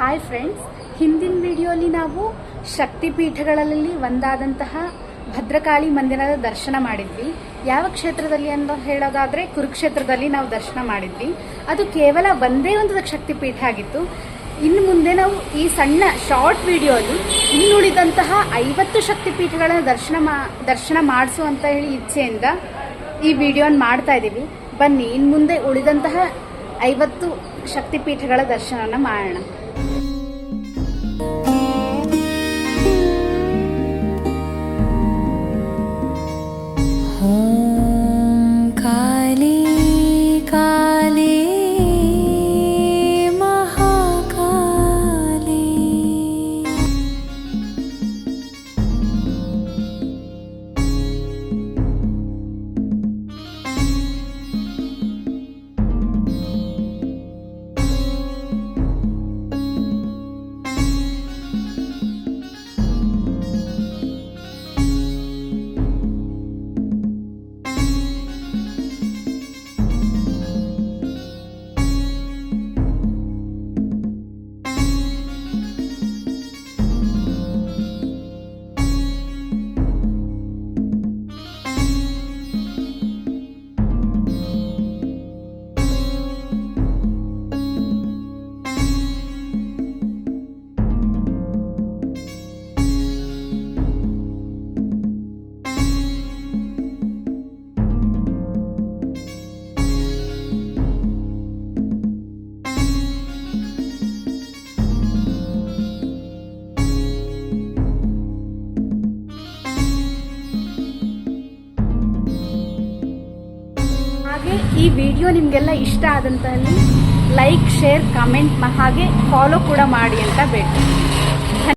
Hi friends, ಹಿಂದಿನ ವಿಡಿಯೋಲಿ ನಾವು ಶಕ್ತಿಪೀಠಗಳಲ್ಲಿ ಒಂದಾದಂತಹ ಭದ್ರಕಾಳಿ ಮಂದಿರದ ದರ್ಶನ ಮಾಡಿದ್ವಿ. ಯಾವ ಕ್ಷೇತ್ರದಲ್ಲಿ ಅಂತ ಹೇಳೋದಾದ್ರೆ ಕುರುಕ್ಷೇತ್ರದಲ್ಲಿ ನಾವು ದರ್ಶನ ಮಾಡಿದ್ವಿ. ಅದು ಕೇವಲ ಒಂದೇ ಒಂದು ಶಕ್ತಿಪೀಠ ಆಗಿತ್ತು. ಇನ್ನು ಮುಂದೆ ನಾವು ಈ ಸಣ್ಣ ಶಾರ್ಟ್ ವಿಡಿಯೋಲಿ ಇನ್ನುಳಿದಂತಹ 50 ಶಕ್ತಿಪೀಠಗಳ ದರ್ಶನ ಮಾಡಿಸು ಅಂತ ಹೇಳಿ ಇಚ್ಛೆಯಿಂದ ಈ ವಿಡಿಯೋನ ಮಾಡ್ತಾ ಇದ್ದೀವಿ. ಬನ್ನಿ ಇನ್ನು ಮುಂದೆ ಉಳಿದಂತಹ 50 ಶಕ್ತಿಪೀಠಗಳ ದರ್ಶನನ ಮಾಡೋಣ. ಹಾಗೆ ಈ ವಿಡಿಯೋ ನಿಮಗೆಲ್ಲ ಇಷ್ಟ ಆದಂತಲ್ಲಿ ಲೈಕ್, ಶೇರ್, ಕಮೆಂಟ್ ಹಾಗೆ ಫಾಲೋ ಕೂಡ ಮಾಡಿ ಅಂತ ಬೇಕು.